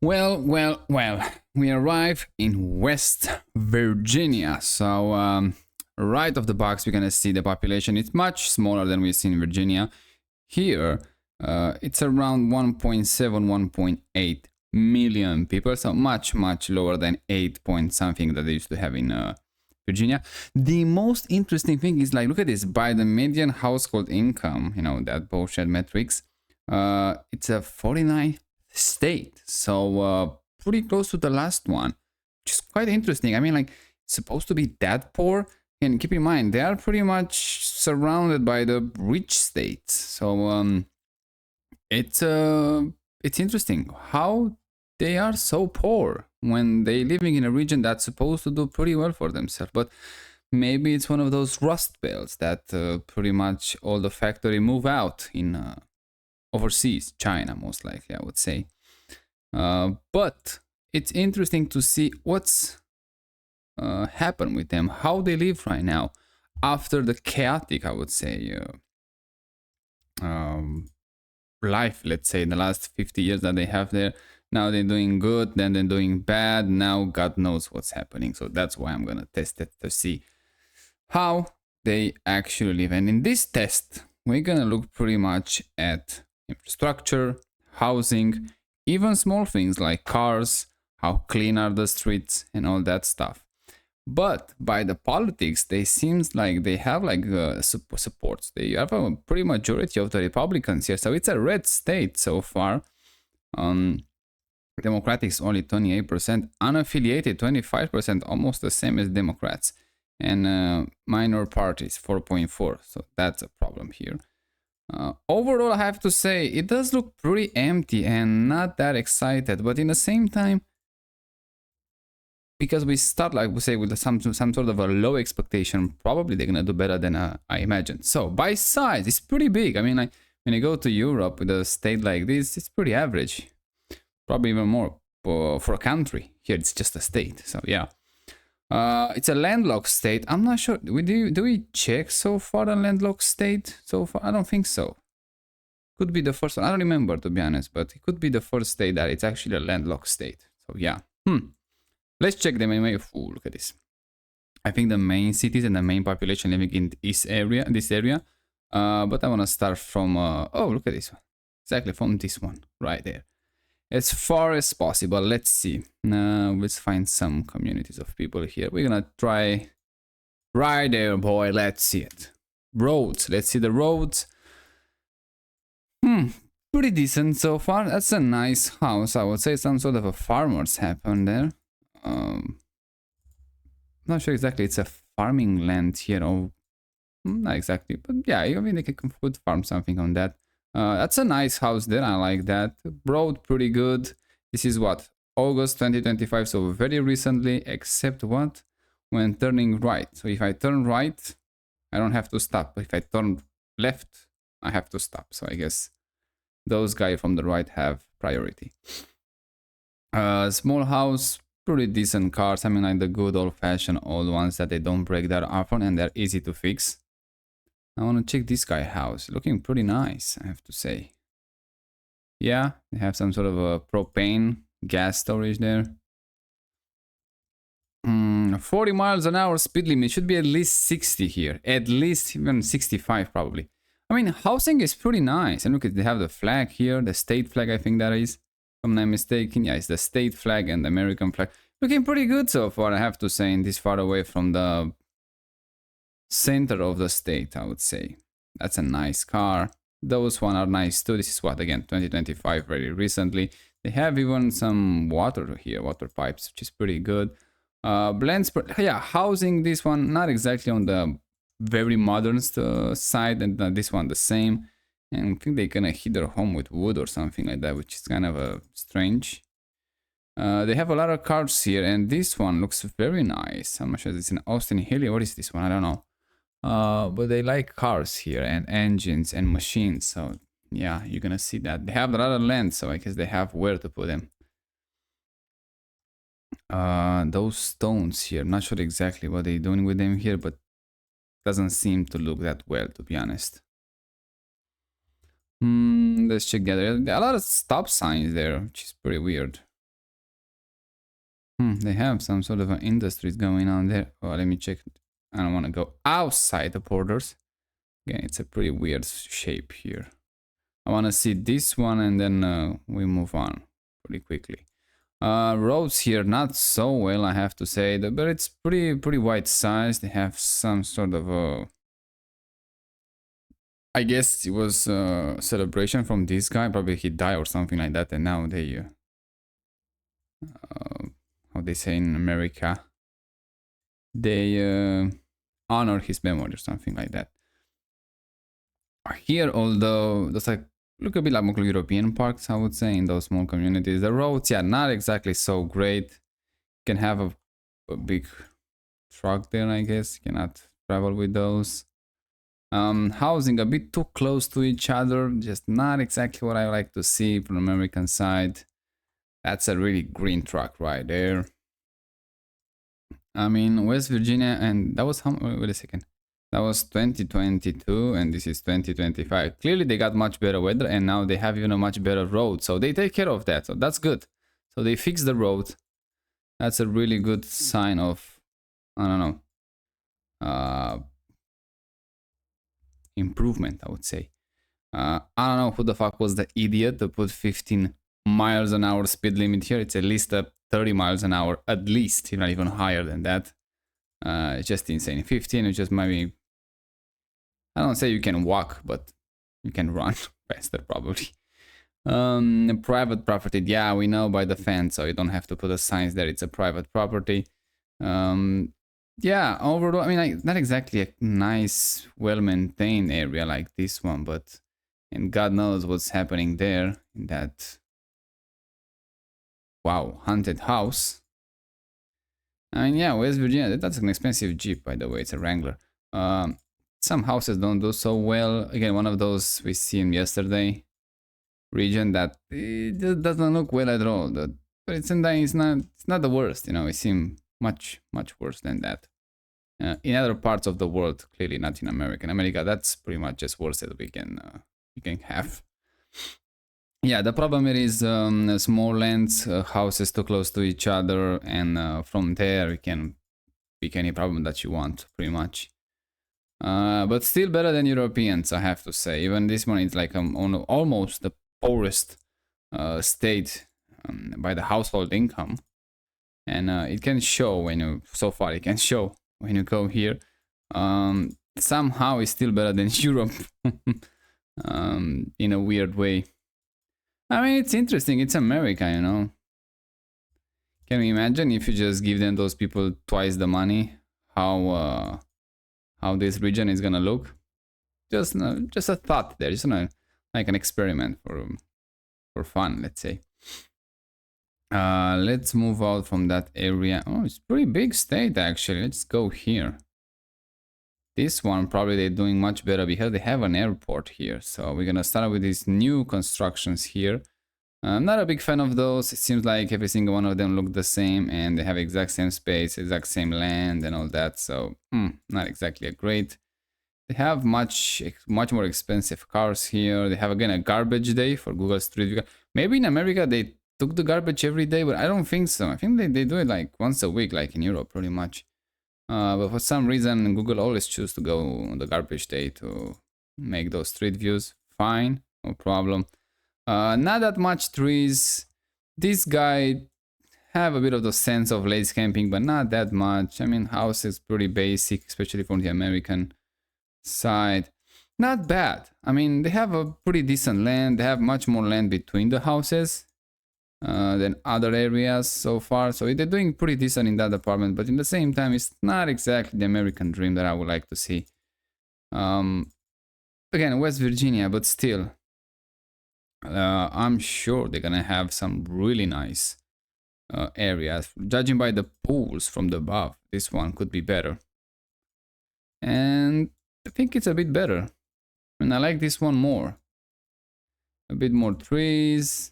Well, we arrive in West Virginia. So, right off the box, we're gonna see the population. It's much smaller than we see in Virginia. Here, it's around 1.7, 1.8 million people. So much lower than 8 point something that they used to have in Virginia. The most interesting thing is, like, look at this. By the median household income, that bullshit metrics, it's a 49 state, so pretty close to the last one, which is quite interesting. I mean, like, it's supposed to be that poor, and keep in mind they are pretty much surrounded by the rich states. So it's interesting how they are so poor when they living in a region that's supposed to do pretty well for themselves. But maybe it's one of those rust belts that pretty much all the factory move out in overseas, China most likely, I would say. But it's interesting to see what's happened with them, how they live right now after the chaotic, I would say, life, let's say, in the last 50 years that they have there. Now they're doing good, then they're doing bad. Now God knows what's happening. So that's why I'm gonna test it to see how they actually live. And in this test, we're gonna look pretty much at infrastructure, housing, even small things like cars, how clean are the streets, and all that stuff. But by the politics, they seems like they have like supports. They have a pretty majority of the Republicans here, so it's a red state so far. Democrats only 28%, unaffiliated 25%, almost the same as Democrats, and minor parties 4.4. So that's a problem here. Overall, I have to say it does look pretty empty and not that excited, but in the same time, because we start, like we say, with some sort of a low expectation, probably they're gonna do better than I imagine. So by size, it's pretty big. I mean, like, when you go to Europe with a state like this, it's pretty average, probably even more for a country. Here it's just a state. So yeah, it's a landlocked state. I'm not sure. Do we check so far a landlocked state so far? I don't think so. Could be the first one. I don't remember, to be honest, but it could be the first state that it's actually a landlocked state. So yeah. Let's check the main. Ooh, look at this. I think the main cities and the main population living in this area. But I want to start from. Oh, look at this one. Exactly from this one right there. As far as possible. Let's see. Let's find some communities of people here. We're gonna try. Right there, boy. Let's see it. Roads. Let's see the roads. Pretty decent so far. That's a nice house. I would say some sort of a farmer's happen there. Not sure exactly. It's a farming land here, or not exactly, but yeah, I mean they could farm something on that. That's a nice house there. I like that. Road pretty good. This is what, August 2025, so very recently, except what, when turning right. So if I turn right, I don't have to stop. But if I turn left, I have to stop. So I guess those guys from the right have priority. Small house. Pretty decent cars. I mean, like the good old-fashioned old ones that they don't break that often and they're easy to fix. I want to check this guy house. Looking pretty nice, I have to say. Yeah, they have some sort of a propane gas storage there. 40 miles an hour speed limit. Should be at least 60 here. At least even 65 probably. I mean, housing is pretty nice. And look, they have the flag here, the state flag, I think that is. If I'm not mistaken, yeah, it's the state flag and the American flag. Looking pretty good so far, I have to say, in this far away from the center of the state, I would say. That's a nice car. Those one are nice too. This is what, again, 2025, very recently. They have even some water here, water pipes, which is pretty good. Blends, yeah, housing, this one, not exactly on the very modern side, and this one the same. And I think they're gonna hit their home with wood or something like that, which is kind of strange. They have a lot of cars here, and this one looks very nice. I'm not sure it's in Austin Hilly. What is this one? I don't know. But they like cars here and engines and machines. So yeah, you're gonna see that. They have a lot of land, so I guess they have where to put them. Those stones here, I'm not sure exactly what they're doing with them here, but doesn't seem to look that well, to be honest. Let's check the other. There are a lot of stop signs there, which is pretty weird. They have some sort of an industries going on there. Oh, let me check. I don't want to go outside the borders. Again, it's a pretty weird shape here. I want to see this one and then we move on pretty quickly. Roads here not so well, I have to say, but it's pretty wide size. They have some sort of a, I guess it was a celebration from this guy. Probably he died or something like that, and now they how they say in America, they honor his memory or something like that. Here, although that's like look a bit like more European parks, I would say, in those small communities. The roads, yeah, not exactly so great. You can have a big truck there, I guess. You cannot travel with those. Housing a bit too close to each other, just not exactly what I like to see from the American side. That's a really green truck right there. I mean, West Virginia, and that was how, wait a second. That was 2022 and this is 2025. Clearly they got much better weather and now they have even a much better road. So they take care of that. So that's good. So they fix the road. That's a really good sign of, I don't know, improvement, I would say. I don't know who the fuck was the idiot to put 15 miles an hour speed limit here. It's at least a 30 miles an hour, at least, if not even higher than that. It's just insane. 15 is just maybe, I don't say you can walk, but you can run faster probably. Private property, yeah, we know by the fence, so you don't have to put a sign there. It's a private property. Yeah, overall, I mean, like, not exactly a nice, well-maintained area like this one, but and God knows what's happening there in that, wow, haunted house. I mean, yeah, West Virginia, that's an expensive Jeep, by the way. It's a Wrangler. Some houses don't do so well. Again, one of those we seen yesterday. Region that it just doesn't look well at all. But it's not the worst. You know, it seems much worse than that. In other parts of the world, clearly not in America. In America, that's pretty much just worse that we can have. Yeah, the problem is small lands, houses too close to each other, and from there you can pick any problem that you want, pretty much. But still better than Europeans, I have to say. Even this one is like almost the poorest state by the household income, and it can show when you. So far, it can show when you go here. Somehow, it's still better than Europe, in a weird way. I mean, it's interesting. It's America, you know. Can you imagine if you just give them those people twice the money? How this region is gonna look? Just a thought there. Just like an experiment for fun, let's say. Let's move out from that area. Oh, it's pretty big state actually. Let's go here. This one probably they're doing much better because they have an airport here. So we're gonna start with these new constructions here. I'm not a big fan of those. It seems like every single one of them look the same and they have exact same space, exact same land and all that. So not exactly a great. They have much more expensive cars here. They have again a garbage day for Google Street View. Maybe in America they took the garbage every day, but I don't think so. I think they do it like once a week, like in Europe, pretty much. But for some reason, Google always choose to go on the garbage day to make those street views. Fine, no problem. Not that much trees. This guy have a bit of the sense of lazy camping, but not that much. I mean, house is pretty basic, especially from the American side. Not bad. I mean, they have a pretty decent land. They have much more land between the houses than other areas so far. So they're doing pretty decent in that department, but in the same time, it's not exactly the American dream that I would like to see. Again, West Virginia, but still, I'm sure they're gonna have some really nice areas. Judging by the pools from the above, this one could be better. And I think it's a bit better. I mean, I like this one more. A bit more trees.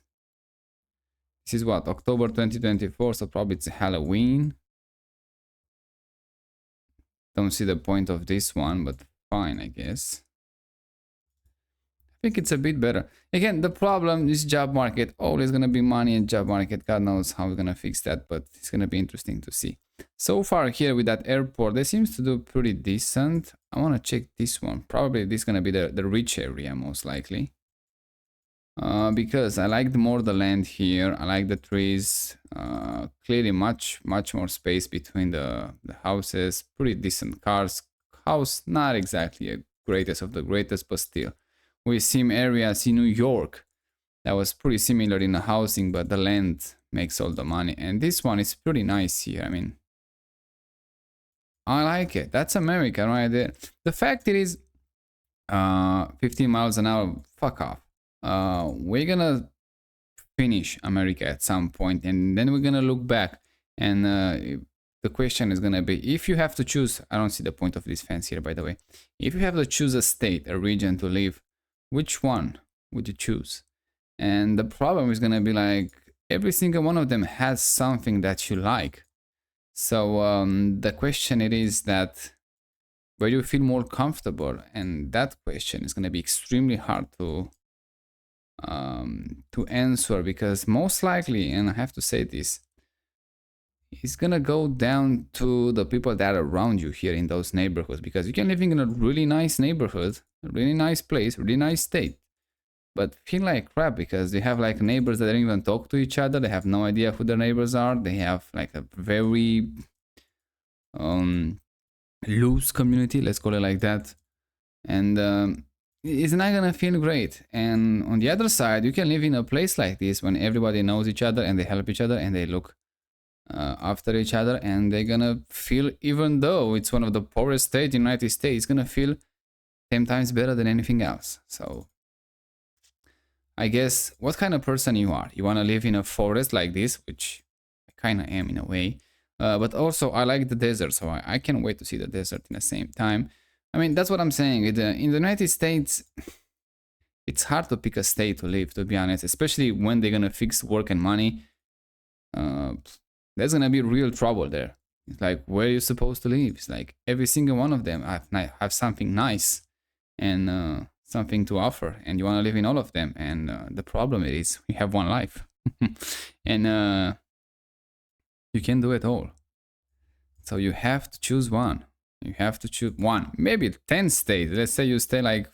This is what, October 2024, so probably it's Halloween. Don't see the point of this one, but fine, I guess. think it's a bit better. Again, the problem is job market. Always gonna be money in job market. God knows how we're gonna fix that, but it's gonna be interesting to see. So far here with that airport, they seems to do pretty decent. I wanna check this one. Probably this is gonna be the rich area most likely. Because I like more the land here. I like the trees. Clearly much more space between the houses. Pretty decent cars. House not exactly a greatest of the greatest, but still. We see areas in New York that was pretty similar in the housing, but the land makes all the money. And this one is pretty nice here. I mean, I like it. That's America right there. The fact it is 15 miles an hour, fuck off. We're gonna finish America at some point, and then we're gonna look back. And the question is gonna be, if you have to choose, I don't see the point of this fence here, by the way. If you have to choose a state, a region to live, which one would you choose? And the problem is gonna be like, every single one of them has something that you like. So the question it is that, where you feel more comfortable, and that question is gonna be extremely hard to answer, because most likely, and I have to say this, it's gonna go down to the people that are around you here in those neighborhoods, because you can live in a really nice neighborhood, a really nice place, really nice state, but feel like crap because they have like neighbors that don't even talk to each other. They have no idea who their neighbors are. They have like a very loose community, let's call it like that, and it's not gonna feel great. And on the other side, you can live in a place like this when everybody knows each other and they help each other and they look after each other, and they're gonna feel, even though it's one of the poorest states in the United States, it's gonna feel 10 times better than anything else. So I guess what kind of person you are. You want to live in a forest like this, which I kind of am in a way, but also I like the desert, so I can't wait to see the desert in the same time. I mean, that's what I'm saying. In the United States, it's hard to pick a state to live, to be honest, especially when they're gonna fix work and money. There's gonna be real trouble there. It's like, where are you supposed to live? It's like every single one of them have something nice and something to offer, and you want to live in all of them. And the problem is, we have one life, and you can't do it all. So you have to choose one. You have to choose one, maybe 10 states. Let's say you stay like,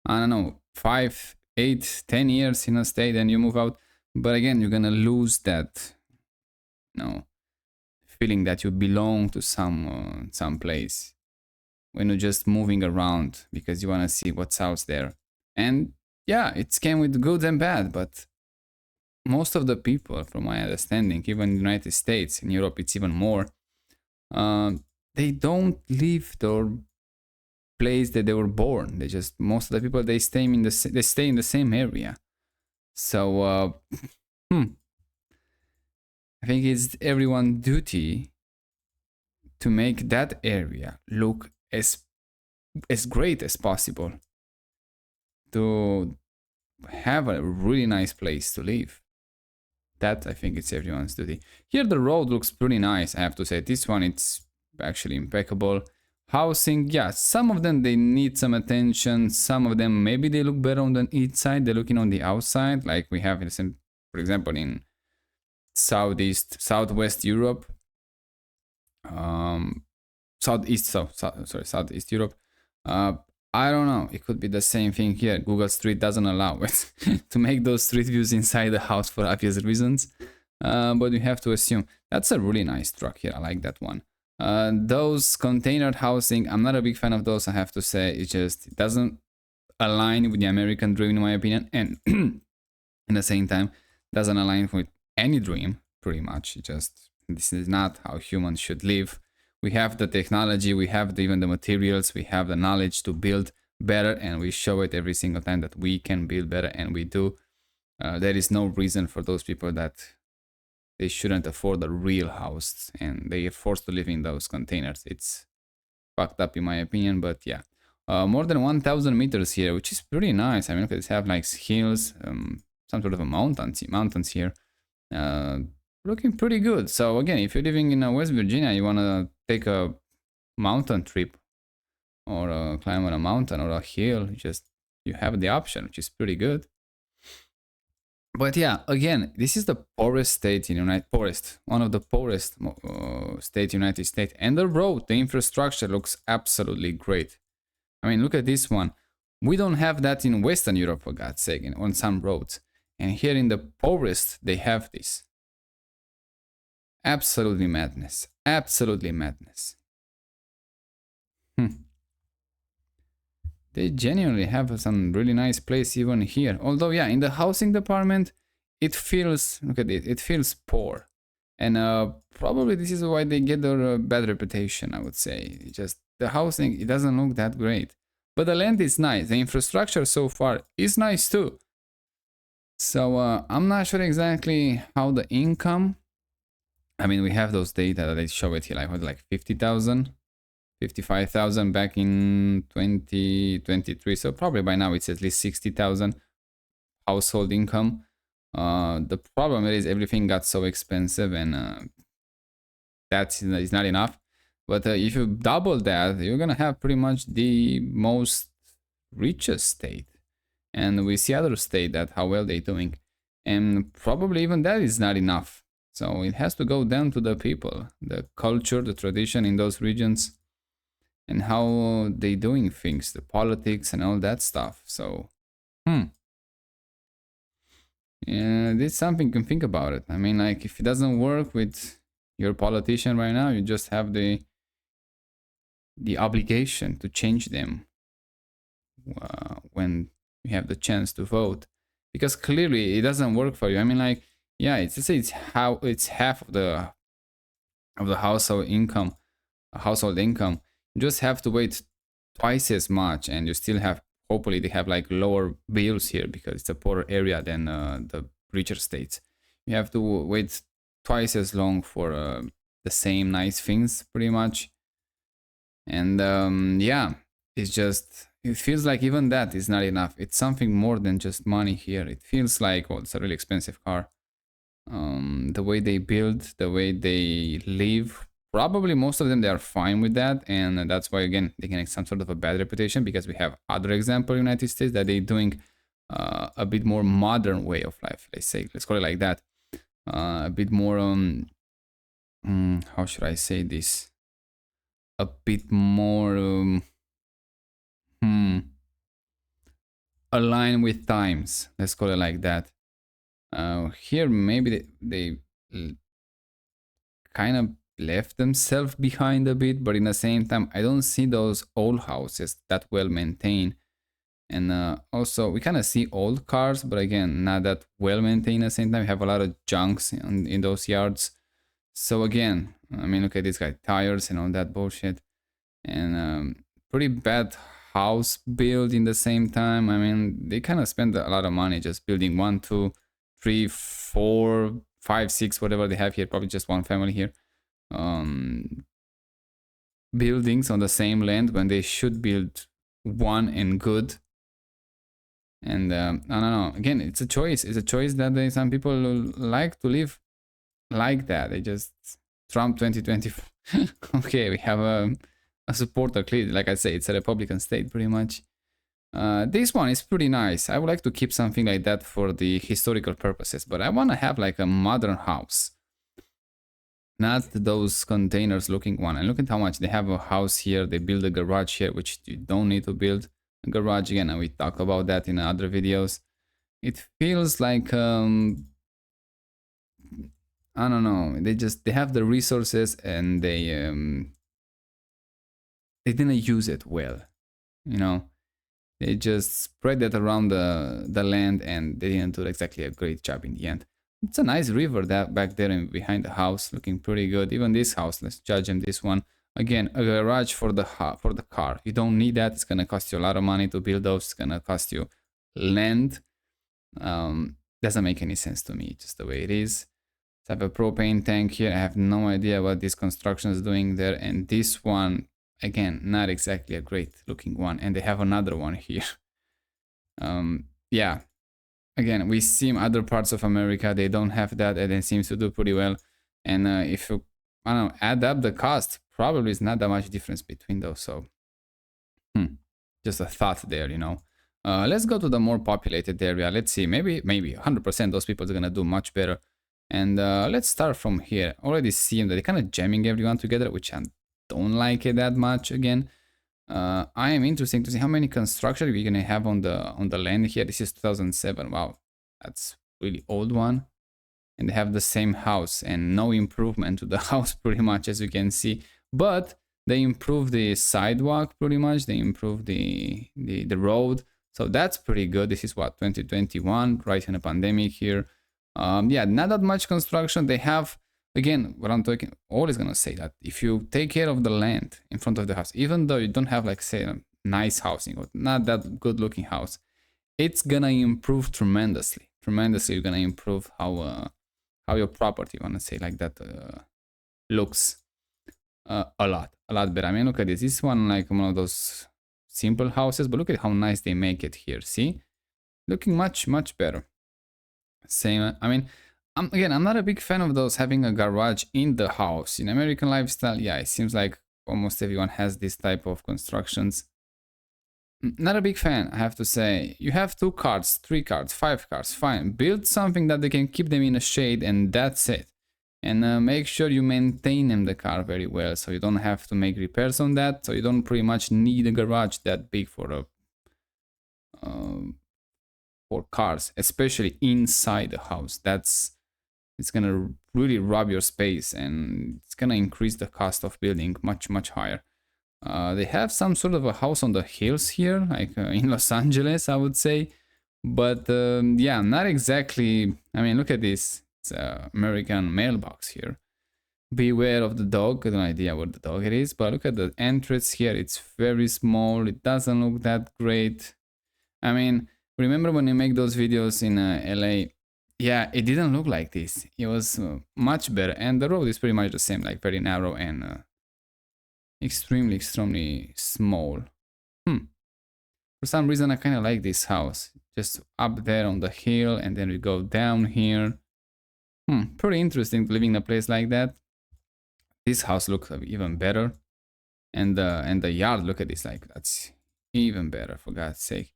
I don't know, 5, 8, 10 years in a state and you move out. But again, you're gonna lose that, feeling that you belong to some place when you're just moving around because you want to see what's out there. And yeah, it came with good and bad, but most of the people, from my understanding, even in the United States, in Europe it's even more, they don't leave their place that they were born. They just, most of the people, they stay in the same area. So I think it's everyone's duty to make that area look as great as possible, to have a really nice place to live. That, I think, it's everyone's duty. Here the road looks pretty nice, I have to say. This one, it's actually impeccable. Housing, yeah, some of them they need some attention. Some of them maybe they look better on the inside, they're looking on the outside, like we have, for example, in southwest Europe, southeast Europe. I don't know, it could be the same thing here. Google Street doesn't allow it to make those street views inside the house for obvious reasons, but you have to assume. That's a really nice truck here, I like that one. Those container housing, I'm not a big fan of those, I have to say. It doesn't align with the American dream, in my opinion, and at the same time doesn't align with any dream, pretty much. This is not how humans should live. We have the technology, we have even the materials, we have the knowledge to build better, and we show it every single time that we can build better, and we do. There is no reason for those people that they shouldn't afford a real house and they are forced to live in those containers. It's fucked up in my opinion, but yeah. More than 1,000 meters here, which is pretty nice. I mean, look at this, have like hills, some sort of a mountains here. Looking pretty good. So again, if you're living in West Virginia, you want to take a mountain trip or climb on a mountain or a hill, you have the option, which is pretty good. But yeah, again, this is the poorest state in United poorest, one of the poorest states in United States, and the road, the infrastructure looks absolutely great. I mean, look at this one. We don't have that in Western Europe, for God's sake, on some roads, and here in the poorest they have this. Absolutely madness. Absolutely madness. They genuinely have some really nice place even here. Although, yeah, in the housing department, it feels, look at it feels poor. And probably this is why they get their bad reputation, I would say. Just the housing, it doesn't look that great. But the land is nice. The infrastructure so far is nice too. So I'm not sure exactly how the income. I mean, we have those data that they show it here, like 50,000. 55,000 back in 2023, so probably by now it's at least 60,000 household income. The problem is everything got so expensive, and that is not enough. But if you double that, you're gonna have pretty much the most richest state, and we see other state that how well they're doing, and probably even that is not enough. So it has to go down to the people, the culture, the tradition in those regions, and how they doing things, the politics and all that stuff. So, yeah, this is something you can think about it. I mean, like, if it doesn't work with your politician right now, you just have the obligation to change them when you have the chance to vote, because clearly it doesn't work for you. I mean, like, yeah, let's say it's half of the household income, you just have to wait twice as much, and you still have, hopefully they have like lower bills here because it's a poorer area than the richer states. You have to wait twice as long for the same nice things pretty much. And yeah, it's just, it feels like even that is not enough. It's something more than just money here. It feels like, well, it's a really expensive car. The way they build, the way they live, probably most of them, they are fine with that, and that's why, again, they get some sort of a bad reputation, because we have other example in the United States that they're doing a bit more modern way of life, let's call it like that, a bit more how should I say this, a bit more aligned with times, let's call it like that. Here maybe they kind of left themselves behind a bit, but in the same time, I don't see those old houses that well maintained. And also, we kind of see old cars, but again, not that well maintained at the same time. We have a lot of junks in those yards. So again, I mean, look at this guy, tires and all that bullshit. And pretty bad house build in the same time. I mean, they kind of spend a lot of money just building 1, 2, 3, 4, 5, 6, whatever they have here. Probably just one family here. Buildings on the same land when they should build one and good. And I don't know, again, it's a choice. It's a choice that some people like to live like that. They just, Trump 2020. Okay, we have a supporter, clearly. Like I say, it's a Republican state pretty much. This one is pretty nice. I would like to keep something like that for the historical purposes, but I want to have like a modern house, not those containers looking one. And look at how much they have a house here. They build a garage here, which you don't need to build a garage again, and we talk about that in other videos. It feels like I don't know, they have the resources, and they didn't use it well, you know. They just spread that around the land, and they didn't do exactly a great job in the end. It's a nice river that back there and behind the house, looking pretty good. Even this house, let's judge them. This one, again, a garage for the car. You don't need that. It's gonna cost you a lot of money to build those. It's gonna cost you land. Doesn't make any sense to me, just the way it is. I have a propane tank here. I have no idea what this construction is doing there. And this one, again, not exactly a great looking one. And they have another one here. Yeah, again, we see in other parts of America, they don't have that, and it seems to do pretty well. And if you, I don't know, add up the cost, probably it's not that much difference between those. So just a thought there, you know. Let's go to the more populated area. Let's see, maybe 100% those people are gonna do much better. And let's start from here. Already see that they're kind of jamming everyone together, which I don't like it that much. Again, I am interested to see how many construction we're gonna have on the land here. This is 2007. Wow, that's really old one. And they have the same house and no improvement to the house pretty much, as you can see. But they improved the sidewalk pretty much. They improved the road. So that's pretty good. This is what, 2021, right in a pandemic here. Yeah, not that much construction. They have, again, what I'm talking, always gonna say that if you take care of the land in front of the house, even though you don't have, like, say, a nice housing or not that good looking house, it's gonna improve tremendously. Tremendously, you're gonna improve how your property, I wanna say like that, looks a lot better. I mean, look at this. This one, like one of those simple houses, but look at how nice they make it here. See, looking much better. Same. I mean, I'm not a big fan of those having a garage in the house. In American lifestyle, yeah, it seems like almost everyone has this type of constructions. Not a big fan, I have to say. You have 2 cars, 3 cars, 5 cars, fine. Build something that they can keep them in a shade, and that's it. And make sure you maintain them, the car, very well, so you don't have to make repairs on that. So you don't pretty much need a garage that big for cars, especially inside the house. It's gonna really rob your space, and it's gonna increase the cost of building much higher. They have some sort of a house on the hills here, like in Los Angeles, I would say. But yeah, not exactly. I mean, look at this. It's an American mailbox here. Beware of the dog. I have no idea what the dog it is, but look at the entrance here. It's very small. It doesn't look that great. I mean, remember when you make those videos in LA? Yeah, it didn't look like this. It was much better. And the road is pretty much the same, like very narrow and extremely small. For some reason, I kind of like this house. Just up there on the hill, and then we go down here. Pretty interesting living in a place like that. This house looks even better. And the yard, look at this, like, that's even better, for God's sake.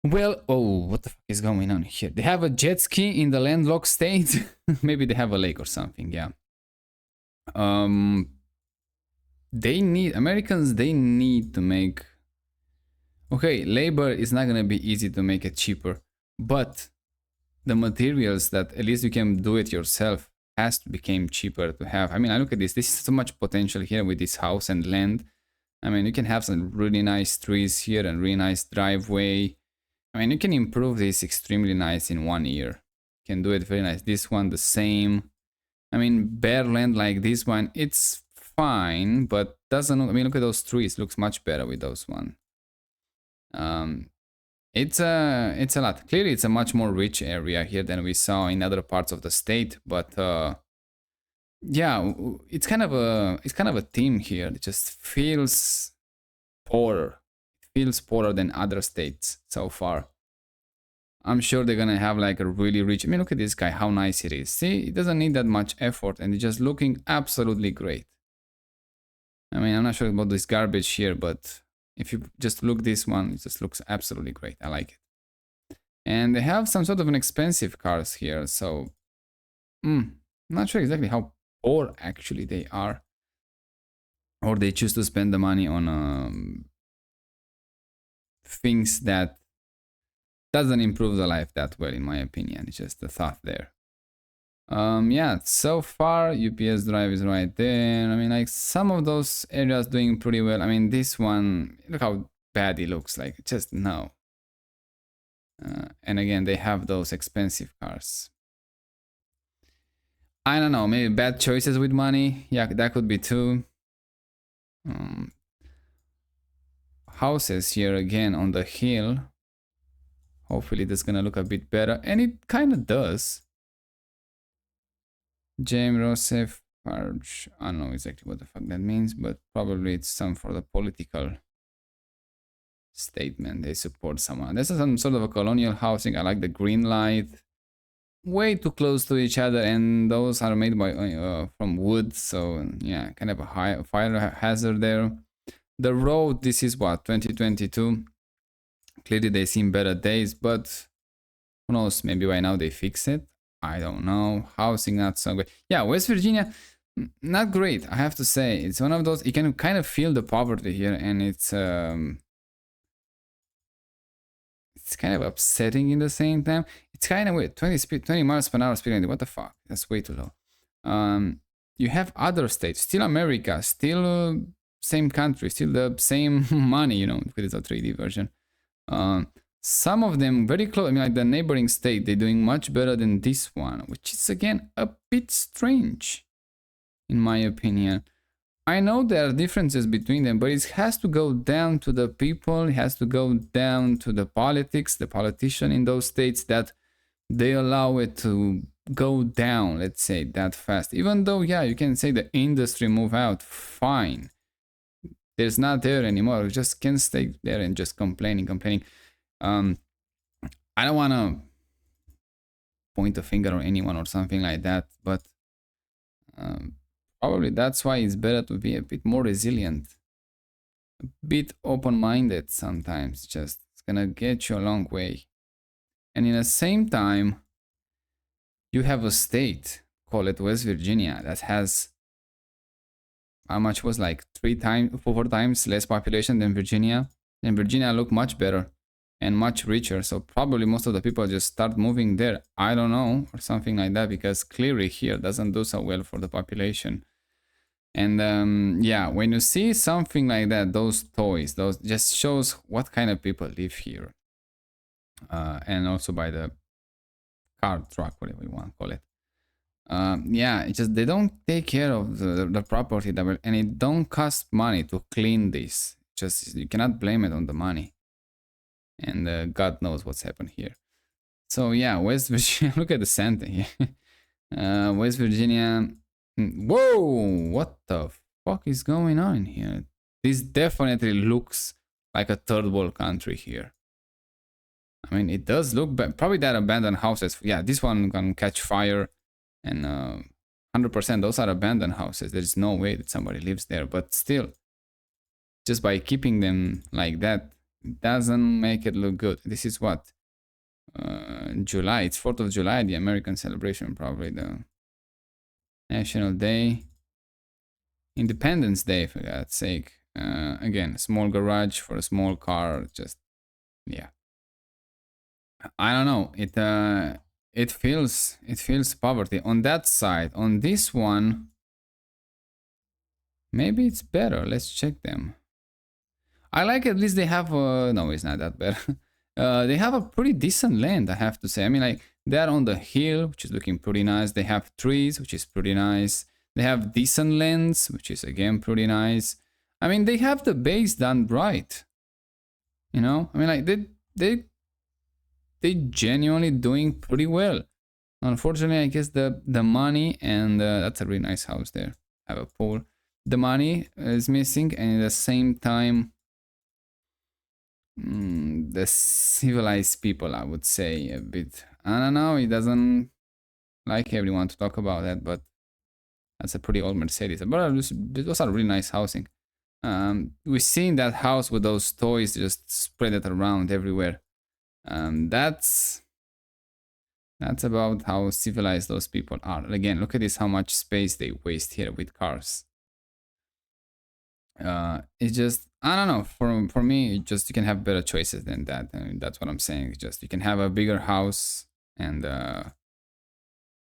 Well, oh, what the fuck is going on here? They have a jet ski in the landlocked state? Maybe they have a lake or something, yeah. Americans, they need to make... Okay, labor is not gonna be easy to make it cheaper, but the materials that at least you can do it yourself has to become cheaper to have. I mean, I look at this. This is so much potential here with this house and land. I mean, you can have some really nice trees here and really nice driveway. I mean, you can improve this extremely nice in 1 year. You can do it very nice. This one, the same. I mean, bare land like this one, it's fine, but doesn't... I mean, look at those trees. Looks much better with those one. It's a lot. Clearly, it's a much more rich area here than we saw in other parts of the state. But yeah, it's kind of a theme here. It just feels poorer. It feels poorer than other states so far. I'm sure they're gonna have like a really rich... I mean, look at this guy, how nice it is. See, it doesn't need that much effort, and it's just looking absolutely great. I mean, I'm not sure about this garbage here, but if you just look this one, it just looks absolutely great. I like it. And they have some sort of an expensive cars here, so not sure exactly how poor actually they are, or they choose to spend the money on things that doesn't improve the life that well, in my opinion. It's just a thought there. Yeah, so far UPS drive is right there. I mean, like, some of those areas doing pretty well. I mean, this one, look how bad it looks like. Just no. And again, they have those expensive cars. I don't know, maybe bad choices with money. Yeah, that could be too. Houses here again on the hill. Hopefully that's gonna look a bit better, and it kind of does. James Rossef Farge. I don't know exactly what the fuck that means, but probably it's some for the political statement. They support someone. This is some sort of a colonial housing. I like the green light. Way too close to each other, and those are made by from wood, so yeah, kind of a high fire hazard there. The road, this is what, 2022. Clearly they seen better days, but who knows, maybe by now they fix it. I don't know. Housing not so great. Yeah, West Virginia, not great, I have to say. It's one of those, you can kind of feel the poverty here, and it's kind of upsetting in the same time. It's kind of weird. 20 miles per hour speed limit. What the fuck? That's way too low. You have other states, still America, still same country, still the same money, you know, with a 3D version. Some of them very close. I mean, like the neighboring state, they're doing much better than this one, which is again a bit strange, in my opinion. I know there are differences between them, but it has to go down to the people, it has to go down to the politics, the politician in those states, that they allow it to go down, let's say, that fast. Even though, yeah, you can say the industry move out, fine. There's not there anymore. We just can't stay there and just complaining. I don't want to point a finger on anyone or something like that, but probably that's why it's better to be a bit more resilient, a bit open-minded sometimes. Just it's gonna get you a long way. And in the same time, you have a state, call it West Virginia, that has how much was like 4 times less population than Virginia. And Virginia look much better and much richer. So probably most of the people just start moving there. I don't know, or something like that, because clearly here doesn't do so well for the population. And yeah, when you see something like that, those toys, those just shows what kind of people live here. And also by the car, truck, whatever you want to call it. Yeah, it's just they don't take care of the property that well, and it don't cost money to clean this. Just you cannot blame it on the money. And God knows what's happened here. So yeah, West Virginia. Look at the Santa here. West Virginia. Whoa! What the fuck is going on here? This definitely looks like a third world country here. I mean, it does look probably that abandoned houses. Yeah, this one can catch fire, and 100% those are abandoned houses. There's no way that somebody lives there. But still, just by keeping them like that, doesn't make it look good. This is what July. It's 4th of July, the American celebration, probably the National Day, Independence Day, for God's sake. Again, small garage for a small car. Just yeah. I don't know. It feels poverty on that side. On this one, maybe it's better. Let's check them. I like at least they have no, it's not that bad. They have a pretty decent land, I have to say. I mean, like they're on the hill, which is looking pretty nice. They have trees, which is pretty nice. They have decent lands, which is again pretty nice. I mean, they have the base done right. You know, I mean, like they genuinely doing pretty well. Unfortunately, I guess the money, and that's a really nice house there. Have a pool. The money is missing, and at the same time, the civilized people, I would say, a bit. I don't know. It doesn't like everyone to talk about that, but that's a pretty old Mercedes. But those are really nice housing. We've seen that house with those toys just spread it around everywhere. That's about how civilized those people are. Again, look at this, how much space they waste here with cars. It's just, I don't know, for me, just you can have better choices than that. I mean, that's what I'm saying. It's just you can have a bigger house and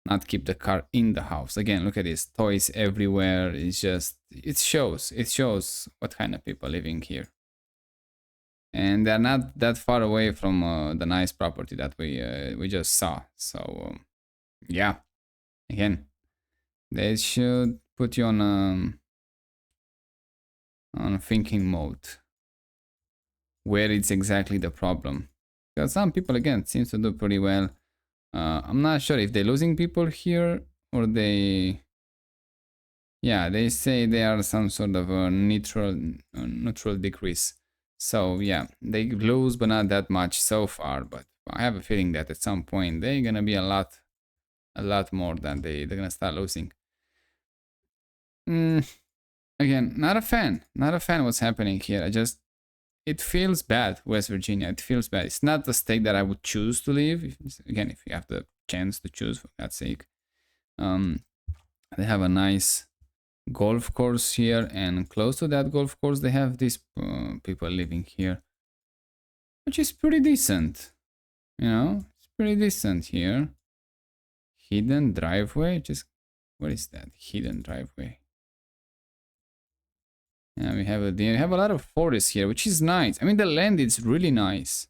not keep the car in the house. Again, look at this, toys everywhere. It's just, it shows what kind of people living here. And they're not that far away from the nice property that we just saw. So yeah, again, they should put you on thinking mode. Where it's exactly the problem? Because some people again seems to do pretty well. I'm not sure if they're losing people here or they. Yeah, they say they are some sort of a neutral decrease. So yeah, they lose, but not that much so far. But I have a feeling that at some point they're gonna be a lot more than they're gonna start losing. Again, not a fan. Not a fan of what's happening here. it feels bad. West Virginia, it feels bad. It's not the state that I would choose to live. Again, if you have the chance to choose, for God's sake. They have a nice golf course here, and close to that golf course, they have these people living here, which is pretty decent. You know, it's pretty decent here. Hidden driveway, just what is that? Hidden driveway. Yeah, we have a lot of forests here, which is nice. I mean, the land is really nice.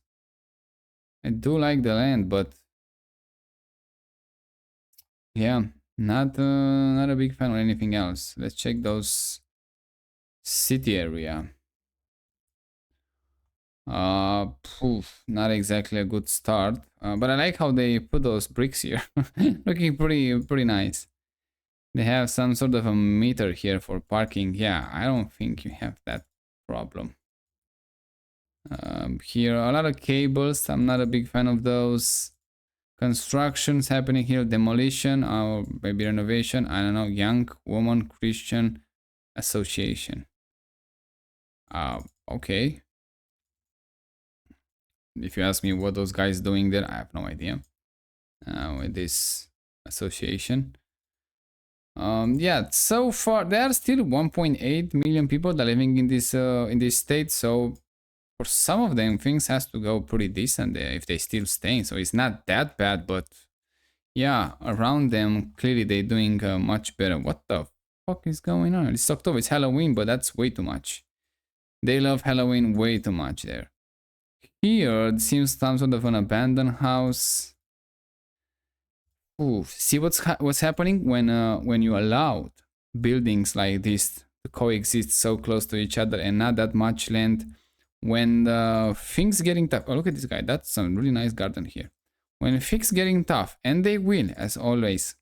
I do like the land, but yeah, not a big fan of anything else. Let's check those city area. Not exactly a good start, but I like how they put those bricks here. Looking pretty nice. They have some sort of a meter here for parking. Yeah, I don't think you have that problem. Here, a lot of cables. I'm not a big fan of those. Constructions happening here. Demolition or maybe renovation. I don't know. Young Woman Christian Association. Okay. If you ask me what those guys doing there, I have no idea. With this association. Yeah, so far there are still 1.8 million people that are living in this state. So for some of them, things has to go pretty decent there if they still staying. So it's not that bad, but yeah, around them clearly they're doing much better. What the fuck is going on? It's October, it's Halloween, but that's way too much. They love Halloween way too much there. Here it seems some sort of an abandoned house. Ooh, see what's happening when you allow buildings like this to coexist so close to each other and not that much land. When things getting tough, oh look at this guy, that's some really nice garden here. When things getting tough, and they will as always,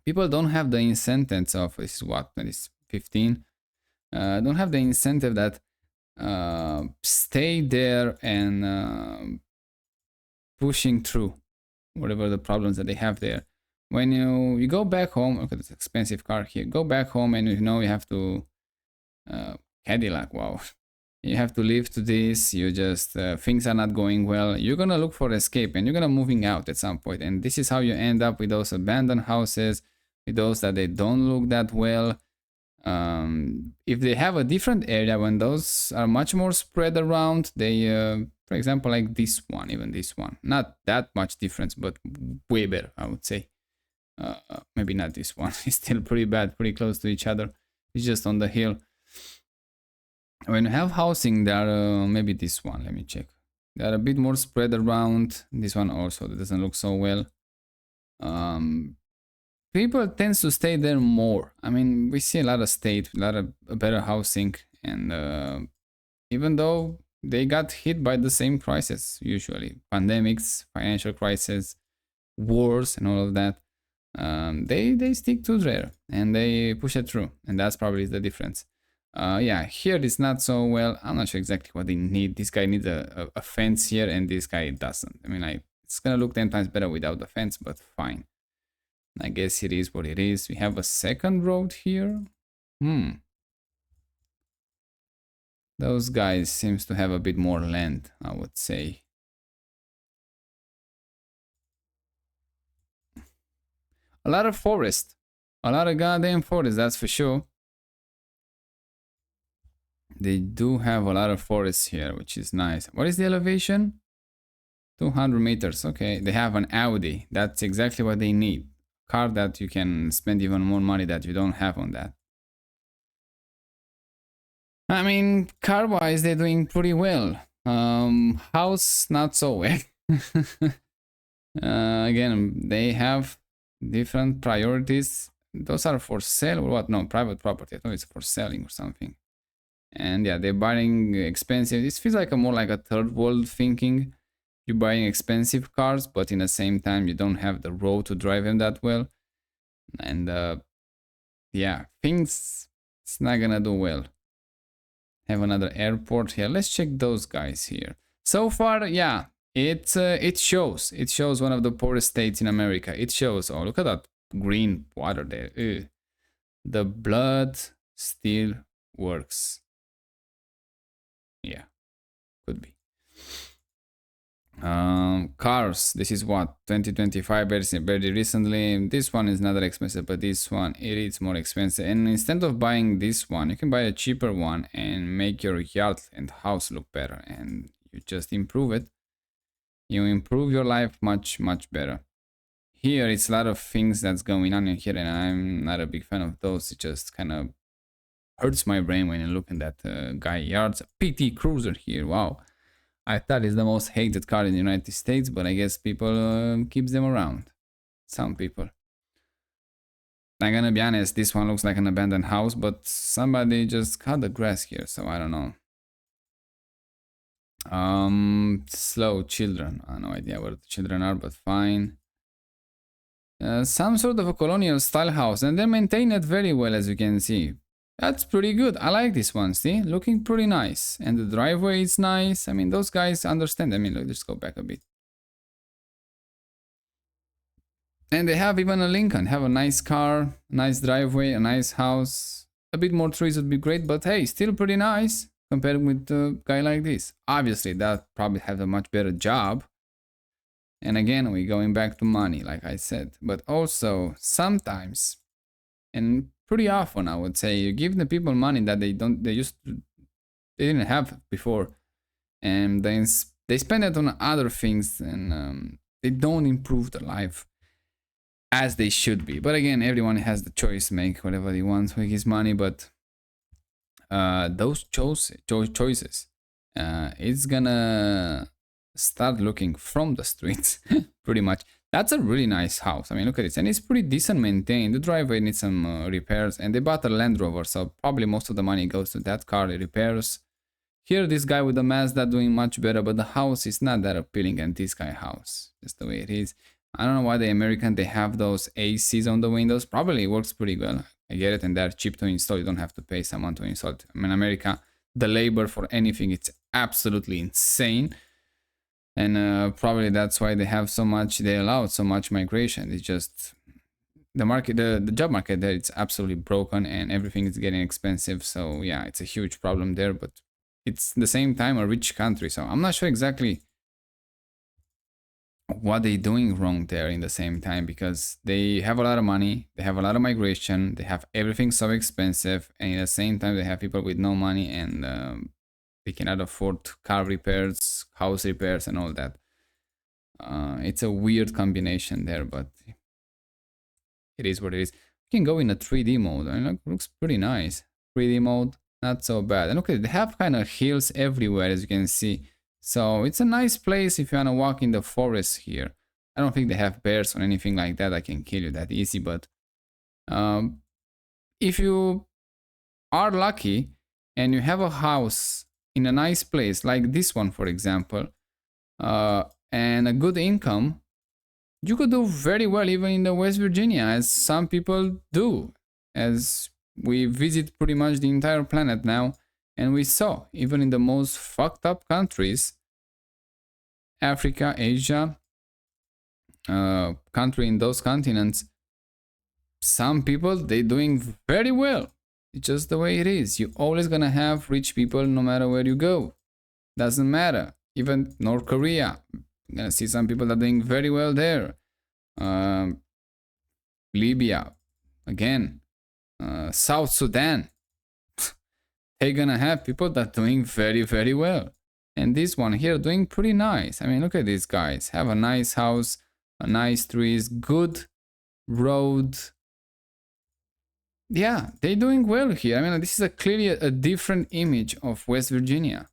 people don't have the incentives of this is what 2015, don't have the incentive that stay there and pushing through whatever the problems that they have there. When you go back home, look at this expensive car here. Go back home and you know you have to Cadillac. Wow, you have to live to this. You just things are not going well. You're gonna look for escape and you're gonna moving out at some point. And this is how you end up with those abandoned houses, with those that they don't look that well. If they have a different area, when those are much more spread around, they for example like this one, even this one, not that much difference, but way better I would say. Maybe not this one. It's still pretty bad, pretty close to each other. It's just on the hill. When you have housing there, maybe this one, let me check, they're a bit more spread around. This one also doesn't look so well. People tends to stay there more. I mean, we see a lot of state, a lot of better housing, and even though they got hit by the same crisis, usually pandemics, financial crisis, wars, and all of that, they stick to there and they push it through, and that's probably the difference. Yeah, here it's not so well. I'm not sure exactly what they need. This guy needs a fence here, and this guy doesn't. I mean, like, it's gonna look 10 times better without the fence, but fine. I guess it is what it is. We have a second road here. Those guys seems to have a bit more land, I would say. A lot of forest. A lot of goddamn forest, that's for sure. They do have a lot of forests here, which is nice. What is the elevation? 200 meters. Okay, they have an Audi. That's exactly what they need. Car that you can spend even more money that you don't have on that. I mean, car-wise, they're doing pretty well. House, not so well. Again, they have different priorities. Those are for sale or what? No, private property. I thought it's for selling or something. And yeah, they're buying expensive. This feels like more like a third world thinking. You're buying expensive cars, but in the same time, you don't have the road to drive them that well. And yeah, things, it's not gonna do well. Have another airport here. Let's check those guys here. So far, yeah, it shows. It shows one of the poorest states in America. It shows. Oh, look at that green water there. Ew. The blood still works. Yeah, could be. Cars. This is what 2025, very recently. This one is not that expensive, but this one it is more expensive. And instead of buying this one, you can buy a cheaper one and make your yard and house look better. And you just improve it. You improve your life much better. Here it's a lot of things that's going on in here, and I'm not a big fan of those. It just kind of hurts my brain when you look at that guy yards. A PT Cruiser here. Wow. I thought it's the most hated car in the United States, but I guess people keeps them around. Some people. I'm gonna be honest, this one looks like an abandoned house, but somebody just cut the grass here, so I don't know. Slow children. I have no idea where the children are, but fine. Some sort of a colonial style house, and they maintain it very well, as you can see. That's pretty good. I like this one, see? Looking pretty nice. And the driveway is nice. I mean, those guys understand. I mean, look, let's go back a bit. And they have even a Lincoln. Have a nice car, nice driveway, a nice house. A bit more trees would be great, but hey, still pretty nice compared with a guy like this. Obviously, that probably have a much better job. And again, we're going back to money, like I said. But also, sometimes, and pretty often, I would say, you give the people money that they didn't have before, and then they spend it on other things, and they don't improve their life as they should be. But again, everyone has the choice to make whatever he wants with his money. But those choices, it's gonna start looking from the streets, pretty much. That's a really nice house. I mean, look at this. And it's pretty decent maintained. The driveway needs some repairs. And they bought a Land Rover, so probably most of the money goes to that car repairs. Here, this guy with the Mazda doing much better, but the house is not that appealing, and this guy house, just the way it is. I don't know why the American, they have those ACs on the windows. Probably it works pretty well. I get it, and they're cheap to install. You don't have to pay someone to install it. I mean, America, the labor for anything, it's absolutely insane. And probably that's why they have so much, they allow so much migration. It's just the market, the job market there, it's absolutely broken, and everything is getting expensive. So yeah, it's a huge problem there, but it's the same time a rich country. So I'm not sure exactly what they're doing wrong there in the same time, because they have a lot of money, they have a lot of migration, they have everything so expensive, and at the same time they have people with no money, and they cannot afford car repairs, house repairs, and all that. It's a weird combination there, but it is what it is. You can go in a 3D mode. I mean, it looks pretty nice. 3D mode, not so bad. And look, they have kind of hills everywhere, as you can see. So it's a nice place if you want to walk in the forest here. I don't think they have bears or anything like that. I can kill you that easy, but if you are lucky and you have a house in a nice place like this one, for example, and a good income, you could do very well even in the West Virginia, as some people do, as we visit pretty much the entire planet now, and we saw even in the most fucked up countries, Africa, Asia, country in those continents, some people, they doing very well. It's just the way it is. You're always gonna have rich people no matter where you go. Doesn't matter. Even North Korea, you're gonna see some people that are doing very well there. Libya, again, South Sudan, they're gonna have people that are doing very well. And this one here doing pretty nice. I mean, look at these guys. Have a nice house, a nice trees, good road. Yeah, they're doing well here. I mean, this is clearly a different image of West Virginia.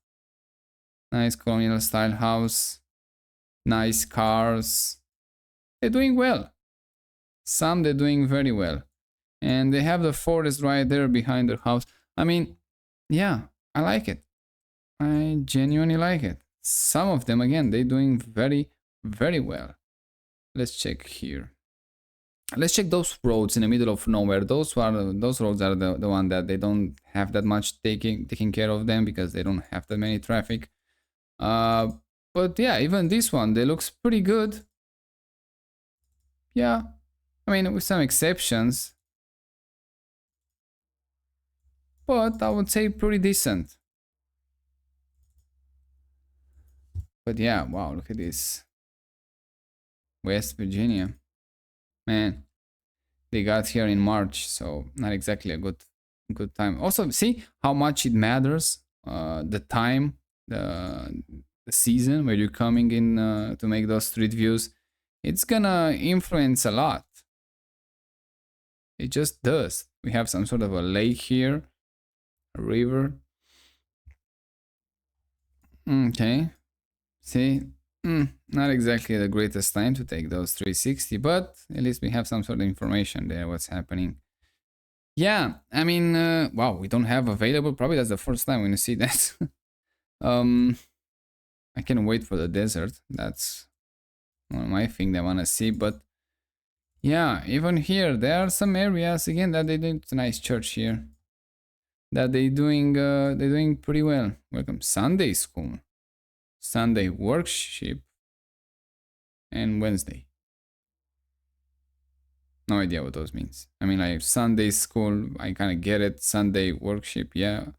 Nice colonial style house, nice cars. They're doing well. Some they're doing very well. And they have the forest right there behind their house. I mean, yeah, I like it. I genuinely like it. Some of them, again, they're doing very well. Let's check here. Let's check those roads in the middle of nowhere. Those roads are the one that they don't have that much taking care of them, because they don't have that many traffic. But yeah, even this one, they looks pretty good. Yeah, I mean, with some exceptions, but I would say pretty decent. But yeah, wow, look at this. West Virginia. Man, they got here in March, so not exactly a good time. Also, see how much it matters, the time, the season where you're coming in to make those street views. It's gonna influence a lot. It just does. We have some sort of a lake here, a river. Okay, see, not exactly the greatest time to take those 360, but at least we have some sort of information there, what's happening. Yeah, I mean, wow, we don't have available. Probably that's the first time we're gonna see that. um, I can wait for the desert. That's one of my things I wanna see. But yeah, even here, there are some areas again that they do. It's a nice church here. That they're doing pretty well. Welcome Sunday school, Sunday worship, and Wednesday. No idea what those means. I mean, like Sunday school, I kind of get it. Sunday worship, yeah.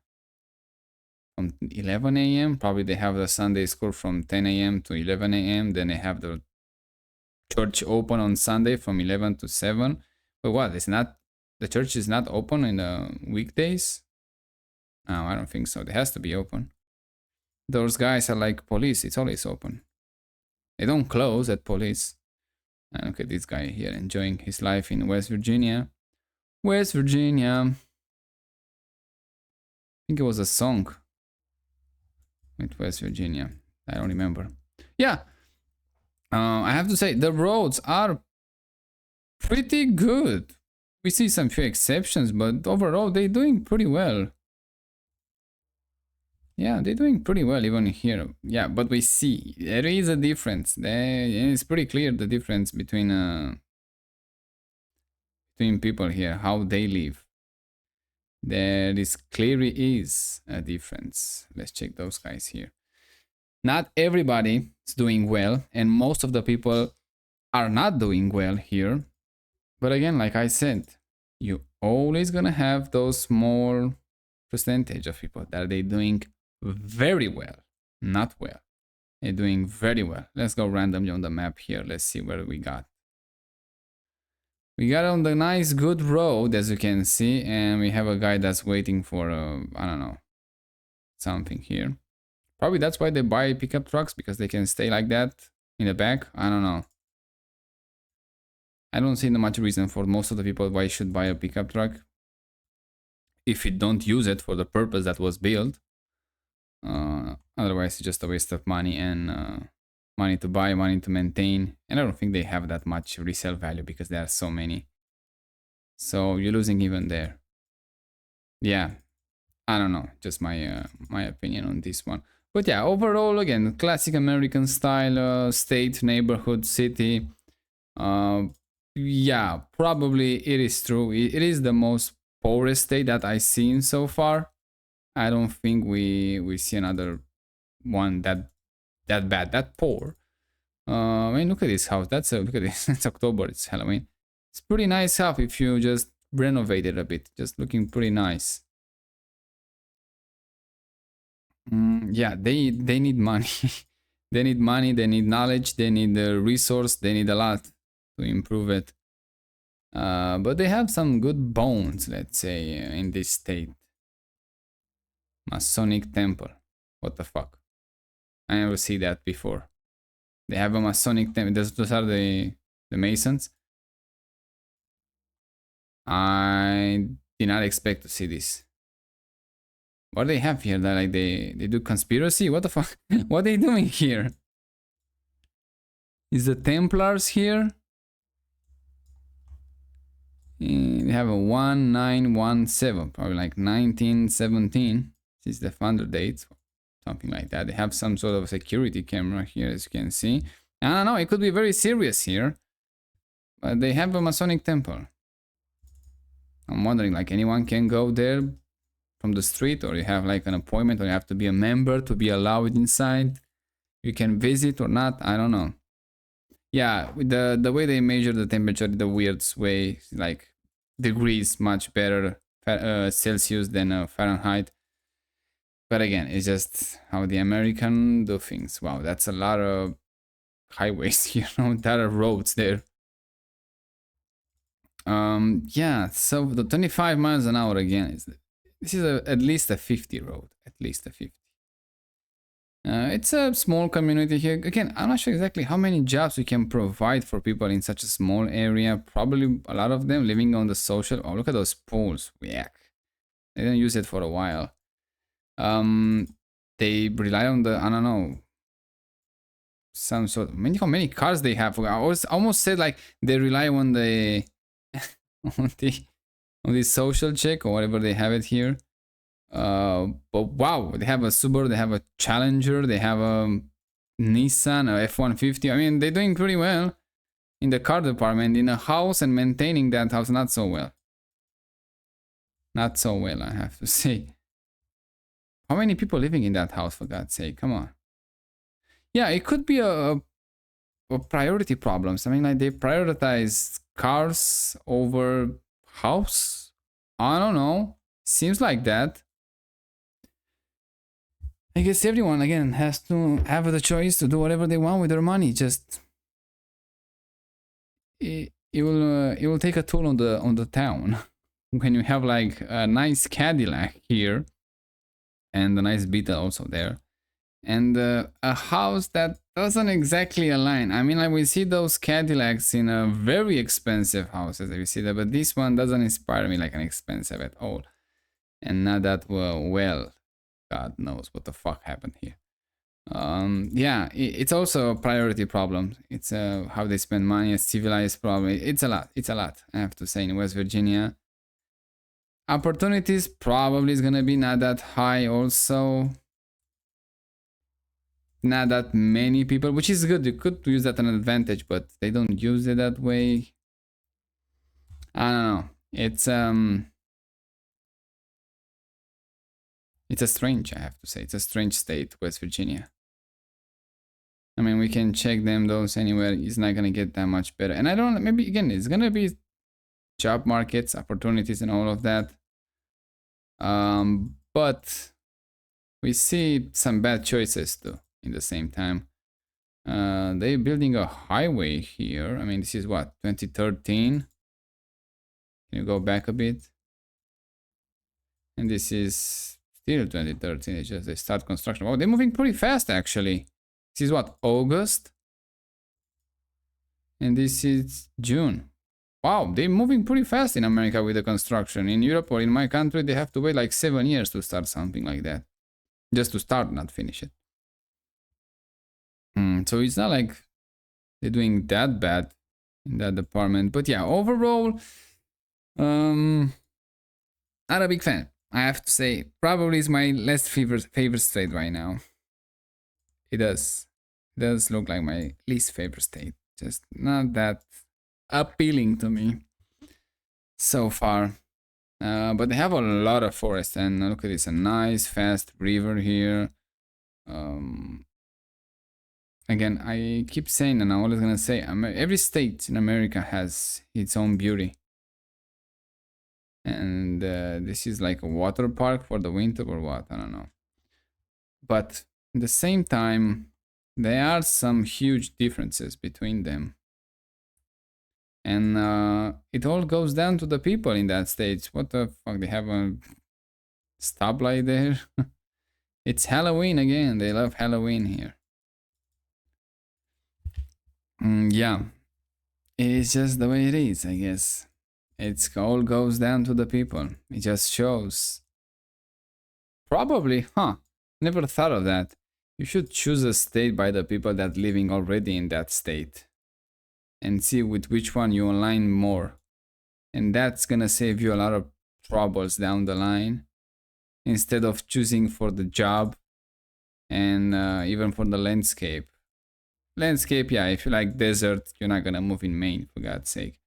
From 11 a.m. Probably they have the Sunday school from 10 a.m. to 11 a.m. Then they have the church open on Sunday from 11 to 7. But what? It's not, the church is not open in the weekdays? No, I don't think so. It has to be open. Those guys are like police. It's always open. They don't close at police. And look at this guy here enjoying his life in West Virginia. West Virginia. I think it was a song with West Virginia. I don't remember. Yeah. I have to say, the roads are pretty good. We see some few exceptions, but overall, they're doing pretty well. Yeah, they're doing pretty well even here. Yeah, but we see there is a difference. It's pretty clear the difference between people here, how they live. There is clearly is a difference. Let's check those guys here. Not everybody is doing well, and most of the people are not doing well here. But again, like I said, you always gonna have those small percentage of people that they doing very well, not well. They're doing very well. Let's go randomly on the map here. Let's see where we got. We got on the nice good road, as you can see, and we have a guy that's waiting for I don't know, something here. Probably that's why they buy pickup trucks, because they can stay like that in the back. I don't know. I don't see much reason for most of the people why you should buy a pickup truck if you don't use it for the purpose that was built. Otherwise, it's just a waste of money and money to buy, money to maintain. And I don't think they have that much resale value because there are so many. So you're losing even there. Yeah, I don't know. Just my my opinion on this one. But yeah, overall, again, classic American style, state, neighborhood, city. Yeah, probably it is true. It is the most poorest state that I've seen so far. I don't think we see another one that bad, that poor. I mean, look at this house. Look at this. It's October. It's Halloween. It's pretty nice house if you just renovate it a bit. Just looking pretty nice. Yeah, they need money. They need money. They need knowledge. They need the resource. They need a lot to improve it. But they have some good bones, let's say, in this state. Masonic temple. What the fuck? I never see that before. They have a Masonic temple. Those are the Masons. I did not expect to see this. What do they have here? That like they do conspiracy? What the fuck? What are they doing here? Is the Templars here? They have a 1917, probably like 1917. This is the founder date, something like that. They have some sort of security camera here, as you can see. I don't know, it could be very serious here. But they have a Masonic temple. I'm wondering, like, anyone can go there from the street, or you have like an appointment, or you have to be a member to be allowed inside. You can visit or not, I don't know. Yeah, with the way they measure the temperature, the weird way, like degrees much better Celsius than Fahrenheit. But again, it's just how the American do things. Wow, that's a lot of highways, you know, that are roads there. Yeah, so the 25 miles an hour again is this is at least a 50 road, at least a 50. It's a small community here. Again, I'm not sure exactly how many jobs we can provide for people in such a small area. Probably a lot of them living on the social. Oh, look at those poles. Yuck. They didn't use it for a while. Um, they rely on the, I don't know, some sort of, how many cars they have. I almost said like they rely on the on the on the social check or whatever they have it here. But wow, they have a Subaru, they have a Challenger, they have a Nissan, a F-150. I mean, they're doing pretty well in the car department. In a house and maintaining that house, not so well. Not so well, I have to say. How many people living in that house, for God's sake? Come on. Yeah, it could be a priority problems. I mean, like they prioritize cars over house. I don't know. Seems like that. I guess everyone again has to have the choice to do whatever they want with their money. Just it will take a toll on the town when you have like a nice Cadillac here and a nice Beetle also there, and a house that doesn't exactly align. I mean, like we see those Cadillacs in a very expensive houses, we see that, but this one doesn't inspire me like an expensive at all, and not that well. God knows what the fuck happened here. Yeah, it's also a priority problem. It's how they spend money, a civilized problem. It's a lot. It's a lot, I have to say, in West Virginia. Opportunities probably is gonna be not that high also. Not that many people, which is good. You could use that as an advantage, but they don't use it that way. I don't know. It's a strange, I have to say. It's a strange state, West Virginia. I mean, we can check them those anywhere. It's not gonna get that much better. And I don't, maybe again, it's gonna be job markets, opportunities, and all of that. But we see some bad choices too in the same time. They're building a highway here. I mean, this is what, 2013? Can you go back a bit? And this is still 2013. It's just they start construction. Oh, they're moving pretty fast actually. This is what, August? And this is June. Wow, they're moving pretty fast in America with the construction. In Europe or in my country, they have to wait like 7 years to start something like that. Just to start, not finish it. So it's not like they're doing that bad in that department. But yeah, overall, not a big fan. I have to say, probably is my least favorite state right now. It does look like my least favorite state. Just not that appealing to me so far. But they have a lot of forest, and look at this, a nice fast river here. Again, I keep saying, and I'm always gonna say, every state in America has its own beauty. And this is like a water park for the winter or what, I don't know. But at the same time, there are some huge differences between them. And it all goes down to the people in that state. What the fuck, they have a stoplight there? It's Halloween again, they love Halloween here. Yeah, it's just the way it is, I guess. It all goes down to the people. It just shows. Probably, huh? Never thought of that. You should choose a state by the people that living already in that state. And see with which one you align more. And that's gonna save you a lot of troubles down the line. Instead of choosing for the job and even for the landscape. Landscape, yeah, if you like desert, you're not gonna move in Maine, for God's sake.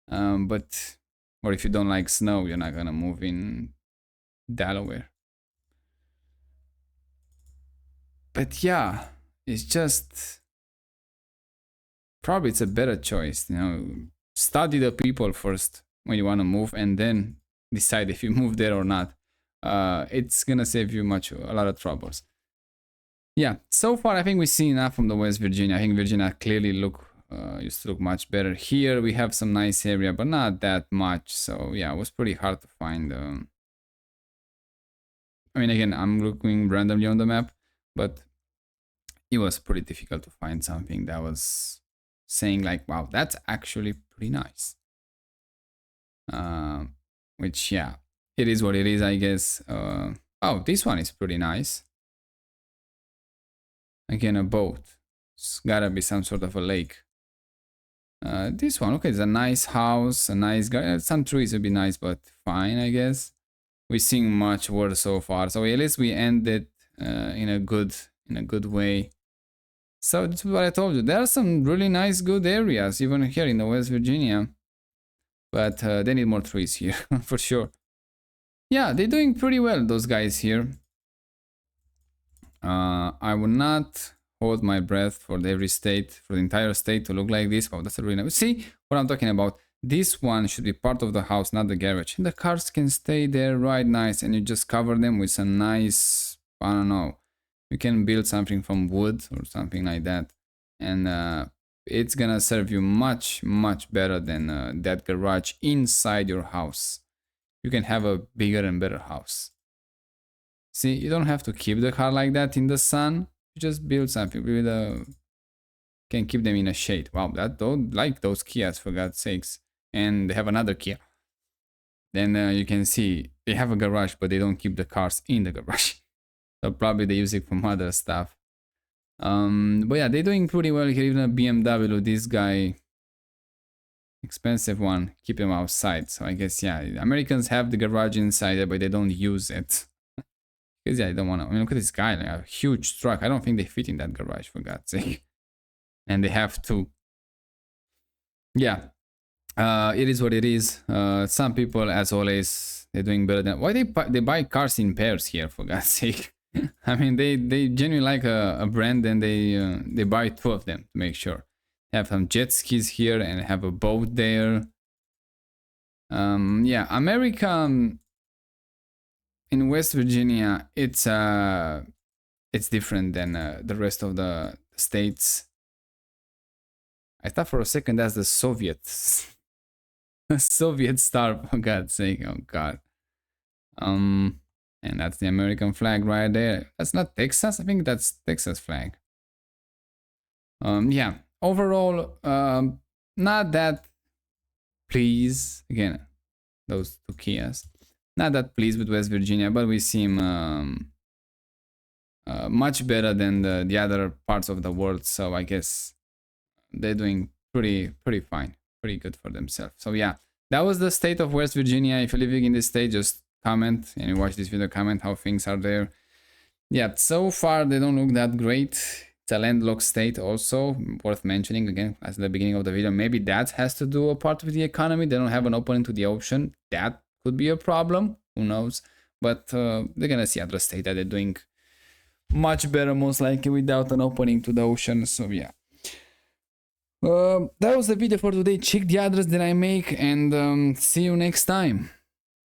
But, or if you don't like snow, you're not gonna move in Delaware. But yeah, it's just, probably it's a better choice, you know. Study the people first when you want to move, and then decide if you move there or not. it's gonna save you a lot of troubles. Yeah, so far I think we've seen enough from the West Virginia. I think Virginia clearly used to look much better. Here we have some nice area, but not that much. So yeah, it was pretty hard to find. I mean, again, I'm looking randomly on the map, but it was pretty difficult to find something that was saying like, wow, that's actually pretty nice. Which, yeah, it is what it is, I guess. Oh, this one is pretty nice. Again, a boat. It's gotta be some sort of a lake. This one, okay, it's a nice house, a nice guy. Some trees would be nice, but fine, I guess. We're seeing much worse so far, so at least we ended in a good way. So that's what I told you. There are some really nice, good areas, even here in the West Virginia. But they need more trees here, for sure. Yeah, they're doing pretty well, those guys here. I will not hold my breath for every state, for the entire state to look like this. Wow, that's a really nice. See what I'm talking about? This one should be part of the house, not the garage. And the cars can stay there right nice, and you just cover them with some nice, I don't know, you can build something from wood or something like that. And it's gonna serve you much better than that garage inside your house. You can have a bigger and better house. See, you don't have to keep the car like that in the sun. You just build something. Can keep them in a shade. Wow, that don't like those Kias, for God's sakes. And they have another Kia. Then you can see they have a garage, but they don't keep the cars in the garage. So probably they use it for other stuff. But yeah, they're doing pretty well here. Even a BMW, this guy, expensive one, keep them outside. So I guess, yeah, Americans have the garage inside, but they don't use it. Because yeah, I don't want to. I mean, look at this guy, like a huge truck. I don't think they fit in that garage, for God's sake. And they have to. Yeah, it is what it is. Some people, as always, they're doing better than. Why they buy cars in pairs here, for God's sake? I mean, they genuinely like a brand, and they buy two of them to make sure. They have some jet skis here and have a boat there. Yeah, America. In West Virginia, it's different than the rest of the states. I thought for a second that's the Soviets. Soviet star, for God's sake. Oh God. And that's the American flag right there. That's not Texas. I think that's Texas flag. Yeah. Overall, not that pleased. Again, those two Kias. Not that pleased with West Virginia, but we seem much better than the other parts of the world. So I guess they're doing pretty fine, pretty good for themselves. So yeah, that was the state of West Virginia. If you're living in this state, just comment, and you watch this video, comment how things are there. Yeah, so far they don't look that great. It's a landlocked state also, worth mentioning again as the beginning of the video. Maybe that has to do a part with the economy. They don't have an opening to the ocean. That could be a problem, who knows, but they're gonna see other states that they're doing much better, most likely, without an opening to the ocean. So yeah, that was the video for today. Check the address that I make, and see you next time.